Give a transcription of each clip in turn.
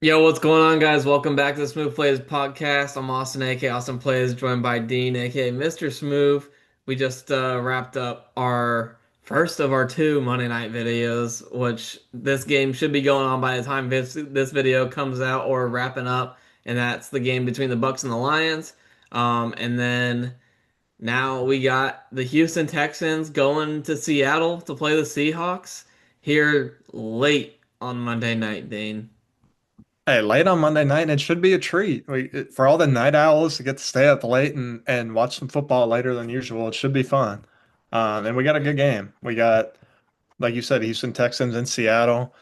Yo, what's going on, guys? Welcome back to the SmoovePlayz podcast. I'm Austin, aka Austin Plays, joined by Dean, aka Mr. Smooth. We just wrapped up our first of our two Monday night videos, which this game should be going on by the time this video comes out or wrapping up, and that's the game between the Bucks and the Lions. And then now we got the Houston Texans going to Seattle to play the Seahawks here late on Monday night, Dean. Hey, late on Monday night, and it should be a treat. For all the night owls to get to stay up late and watch some football later than usual, it should be fun. And we got a good game. We got, like you said, Houston Texans in Seattle.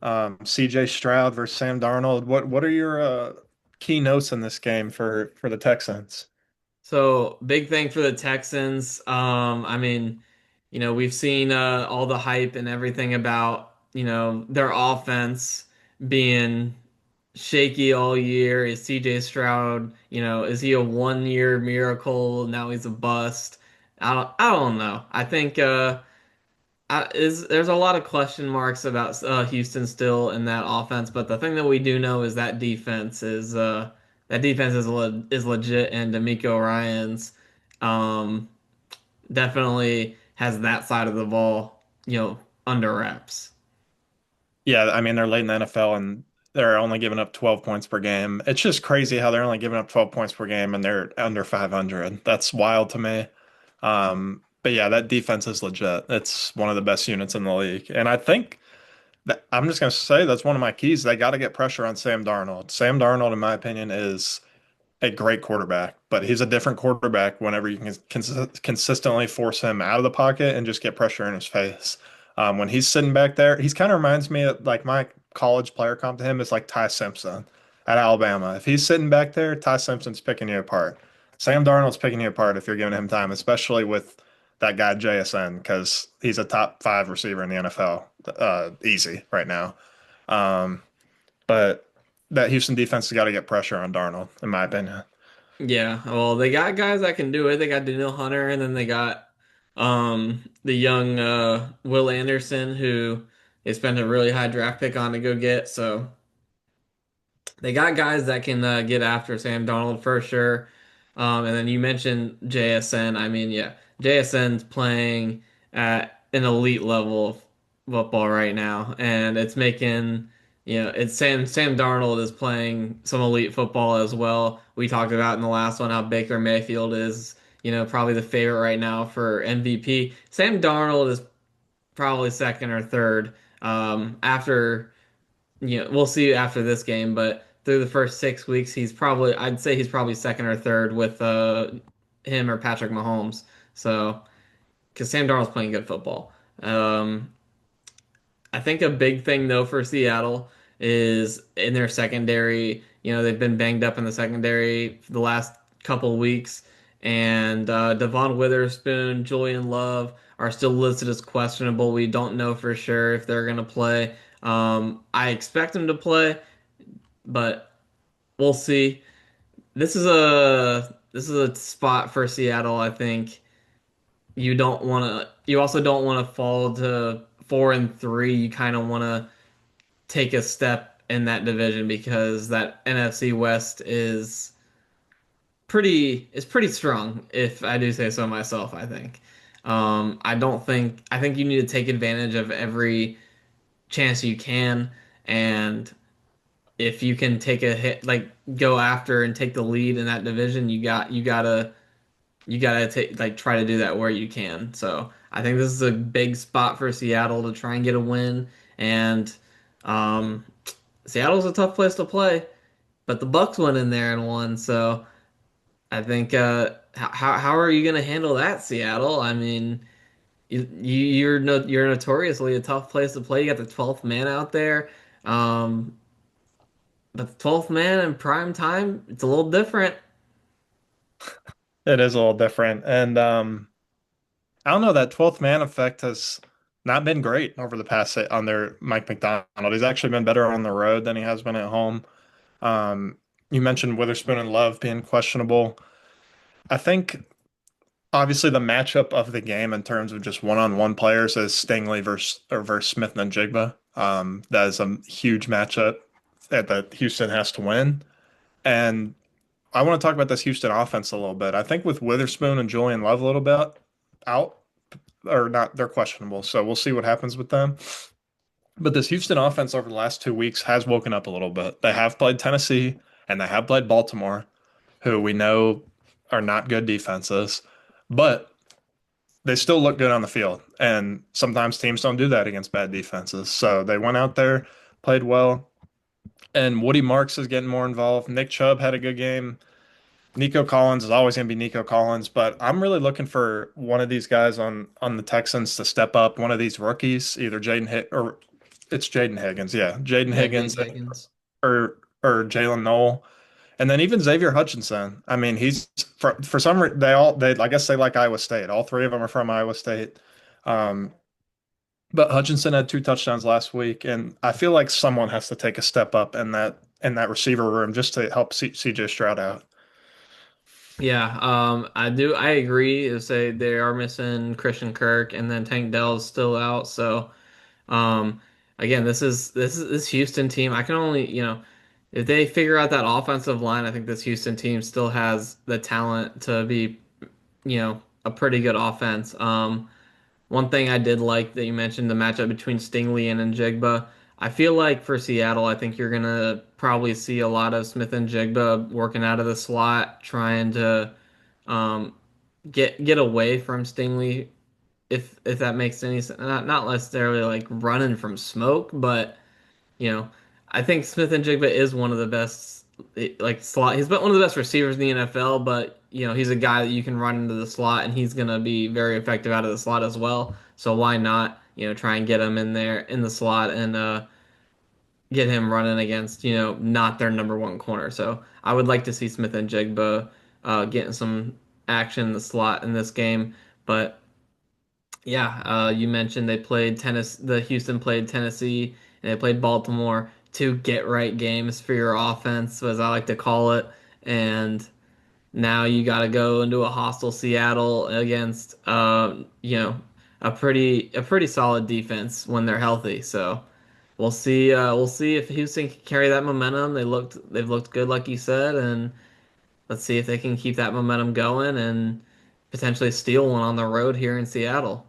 CJ Stroud versus Sam Darnold. What are your key notes in this game for the Texans? So big thing for the Texans. We've seen all the hype and everything about, their offense being shaky all year. Is CJ Stroud, is he a 1 year miracle? Now he's a bust. I don't know. I think there's a lot of question marks about Houston still in that offense, but the thing that we do know is that defense is legit, and D'Amico Ryans um, definitely has that side of the ball, under wraps. Yeah, I mean they're late in the NFL and they're only giving up 12 points per game. It's just crazy how they're only giving up 12 points per game and they're under 500. That's wild to me. But yeah, that defense is legit. It's one of the best units in the league. And I think that I'm just going to say that's one of my keys. They got to get pressure on Sam Darnold. Sam Darnold, in my opinion, is a great quarterback, but he's a different quarterback whenever you can consistently force him out of the pocket and just get pressure in his face. When he's sitting back there, he's kind of reminds me of like my college player comp to him is like Ty Simpson at Alabama. If he's sitting back there, Ty Simpson's picking you apart. Sam Darnold's picking you apart if you're giving him time, especially with that guy JSN because he's a top five receiver in the NFL, easy right now. Um, but that Houston defense has got to get pressure on Darnold, in my opinion. Yeah, well, they got guys that can do it. They got Daniil Hunter, and then they got the young Will Anderson, who they spent a really high draft pick on to go get. So they got guys that can get after Sam Donald for sure. And then you mentioned JSN. I mean, yeah, JSN's playing at an elite level of football right now, and it's making, it's Sam Darnold is playing some elite football as well. We talked about in the last one how Baker Mayfield is, probably the favorite right now for MVP. Sam Darnold is probably second or third. After we'll see after this game, but through the first 6 weeks, I'd say he's probably second or third with him or Patrick Mahomes. So, because Sam Darnold's playing good football. Um, I think a big thing though for Seattle is in their secondary. They've been banged up in the secondary for the last couple of weeks, and Devon Witherspoon, Julian Love are still listed as questionable. We don't know for sure if they're gonna play. I expect them to play, but we'll see. This is a spot for Seattle. I think you also don't want to fall to 4-3. You kind of want to take a step in that division because that NFC West is pretty strong, if I do say so myself, I think. I think you need to take advantage of every chance you can, and if you can take a hit, like go after and take the lead in that division, you gotta take, like, try to do that where you can. So I think this is a big spot for Seattle to try and get a win. And um, Seattle's a tough place to play, but the Bucks went in there and won. So I think how are you gonna handle that, Seattle? I mean, you're no, you're notoriously a tough place to play. You got the 12th man out there. Um, but the 12th man in prime time, it's a little different. It is a little different. And I don't know, that 12th man effect has not been great over the past under Mike McDonald. He's actually been better on the road than he has been at home. Um, you mentioned Witherspoon and Love being questionable. I think obviously the matchup of the game in terms of just one-on-one players is Stingley versus Smith and Jigba. That is a huge matchup that Houston has to win. And I want to talk about this Houston offense a little bit. I think with Witherspoon and Julian Love a little bit out or not, they're questionable. So we'll see what happens with them. But this Houston offense over the last 2 weeks has woken up a little bit. They have played Tennessee and they have played Baltimore, who we know are not good defenses, but they still look good on the field. And sometimes teams don't do that against bad defenses. So they went out there, played well, and Woody Marks is getting more involved. Nick Chubb had a good game. Nico Collins is always going to be Nico Collins, but I'm really looking for one of these guys on the Texans to step up. One of these rookies, either or it's Jaden Higgins, yeah, Jaden Yeah, Higgins Jade Higgins. or Jalen Noel, and then even Xavier Hutchinson. I mean, he's for some they I guess they like Iowa State. All three of them are from Iowa State. Um, but Hutchinson had 2 touchdowns last week, and I feel like someone has to take a step up in that receiver room just to help CJ Stroud out. Yeah, I agree to say they are missing Christian Kirk and then Tank Dell's still out. So um again, this Houston team. I can only, if they figure out that offensive line, I think this Houston team still has the talent to be, a pretty good offense. One thing I did like that you mentioned the matchup between Stingley and Njigba. I feel like for Seattle, I think you're gonna probably see a lot of Smith and Jigba working out of the slot, trying to um, get away from Stingley, if that makes any sense. Not necessarily like running from smoke, but you know, I think Smith and Jigba is one of the best like slot. He's been one of the best receivers in the NFL, but he's a guy that you can run into the slot and he's gonna be very effective out of the slot as well. So why not, try and get him in there in the slot and get him running against, not their number one corner. So I would like to see Smith and Jigba getting some action in the slot in this game. But yeah, you mentioned they played tennis. The Houston played Tennessee and they played Baltimore. Two get right games for your offense, as I like to call it. And now you got to go into a hostile Seattle against, a pretty solid defense when they're healthy. So we'll see. We'll see if Houston can carry that momentum. They've looked good, like you said, and let's see if they can keep that momentum going and potentially steal one on the road here in Seattle.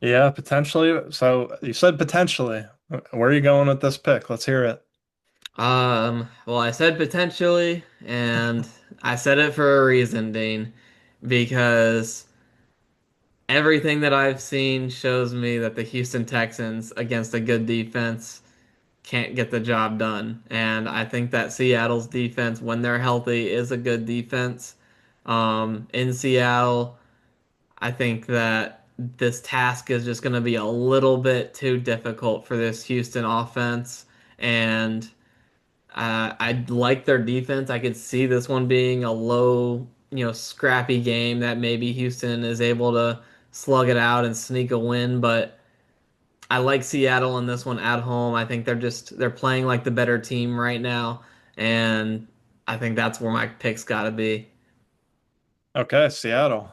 Yeah, potentially. So you said potentially. Where are you going with this pick? Let's hear it. Well, I said potentially, and I said it for a reason, Dean, because everything that I've seen shows me that the Houston Texans against a good defense can't get the job done. And I think that Seattle's defense, when they're healthy, is a good defense. In Seattle, I think that this task is just going to be a little bit too difficult for this Houston offense. And I like their defense. I could see this one being a low, scrappy game that maybe Houston is able to slug it out and sneak a win. But I like Seattle in this one at home. I think they're playing like the better team right now, and I think that's where my picks got to be. Okay, Seattle.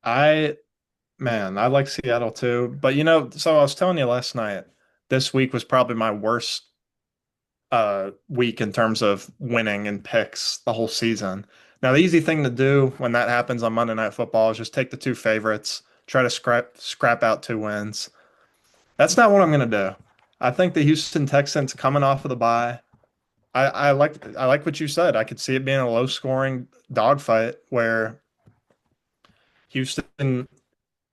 I man, I like Seattle too. But so I was telling you last night, this week was probably my worst week in terms of winning and picks the whole season. Now, the easy thing to do when that happens on Monday Night Football is just take the two favorites, try to scrap out 2 wins. That's not what I'm going to do. I think the Houston Texans coming off of the bye. I like what you said. I could see it being a low scoring dogfight where Houston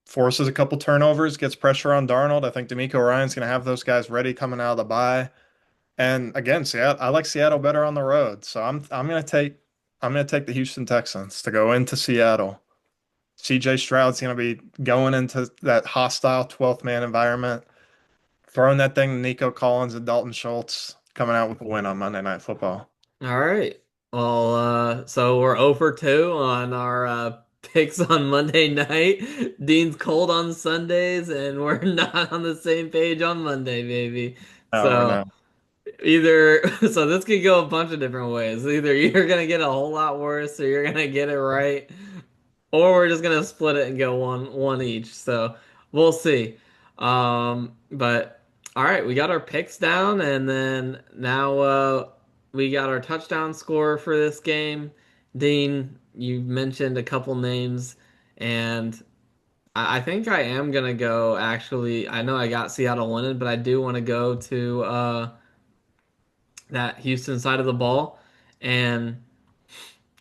forces a couple turnovers, gets pressure on Darnold. I think D'Amico Ryan's going to have those guys ready coming out of the bye. And again, Seattle, I like Seattle better on the road, so I'm gonna take the Houston Texans to go into Seattle. CJ Stroud's gonna be going into that hostile 12th man environment, throwing that thing to Nico Collins and Dalton Schultz, coming out with a win on Monday Night Football. All right. Well, so we're 0 for 2 on our picks on Monday night. Dean's cold on Sundays, and we're not on the same page on Monday, baby. Oh, I So know. so this could go a bunch of different ways. Either you're gonna get a whole lot worse, or you're gonna get it right, or we're just gonna split it and go one each. So we'll see. But All right, we got our picks down, and then now we got our touchdown score for this game. Dean, you mentioned a couple names, and I think I am gonna go. Actually, I know I got Seattle winning, but I do want to go to that Houston side of the ball, and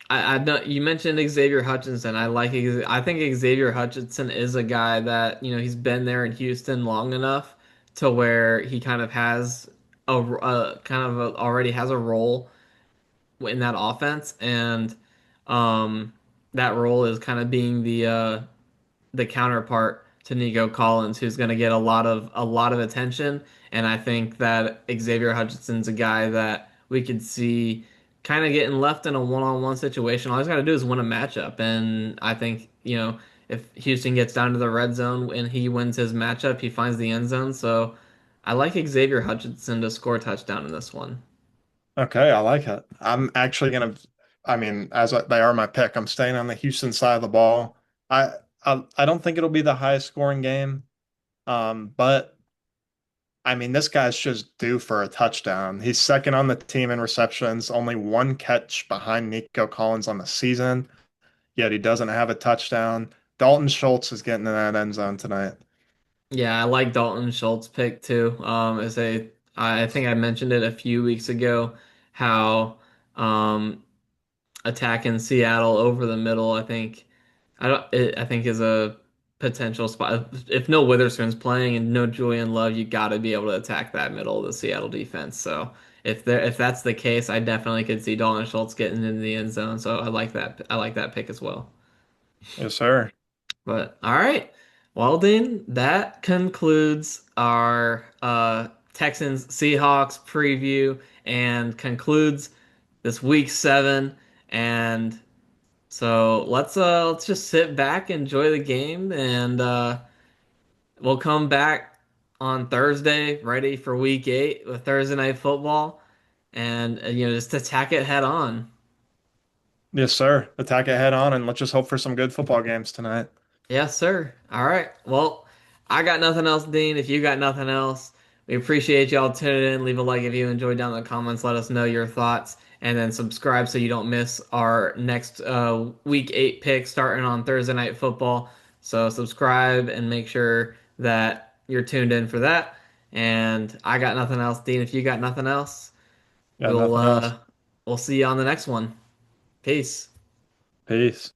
I know you mentioned Xavier Hutchinson. I think Xavier Hutchinson is a guy that, he's been there in Houston long enough to where he kind of has already has a role in that offense, and um that role is kind of being the counterpart to Nico Collins, who's going to get a lot of attention. And I think that Xavier Hutchinson's a guy that we could see kind of getting left in a one-on-one situation. All he's got to do is win a matchup, and I think if Houston gets down to the red zone and he wins his matchup, he finds the end zone. So I like Xavier Hutchinson to score a touchdown in this one. Okay, I like it. I'm actually gonna, I mean, they are my pick, I'm staying on the Houston side of the ball. I I don't think it'll be the highest scoring game, but I mean, this guy's just due for a touchdown. He's second on the team in receptions, only one catch behind Nico Collins on the season, yet he doesn't have a touchdown. Dalton Schultz is getting in that end zone tonight. Yeah, I like Dalton Schultz pick too. I think I mentioned it a few weeks ago how attacking Seattle over the middle, I think is a potential spot. If no Witherspoon's playing and no Julian Love, you got to be able to attack that middle of the Seattle defense. So if that's the case, I definitely could see Dalton Schultz getting into the end zone. So I like that. I like that pick as well. Yes, sir. But all right. Well, then that concludes our Texans Seahawks preview and concludes this week 7. And so let's just sit back, enjoy the game, and we'll come back on Thursday ready for week 8 with Thursday night football, and just attack it head on. Yes, sir. Attack it head on, and let's just hope for some good football games tonight. Yes, sir. All right. Well, I got nothing else, Dean. If you got nothing else, we appreciate y'all tuning in. Leave a like if you enjoyed down in the comments. Let us know your thoughts, and then subscribe so you don't miss our next week 8 pick starting on Thursday night football. So subscribe and make sure that you're tuned in for that. And I got nothing else, Dean. If you got nothing else, Got we'll nothing else. uh we'll see you on the next one. Peace. Peace.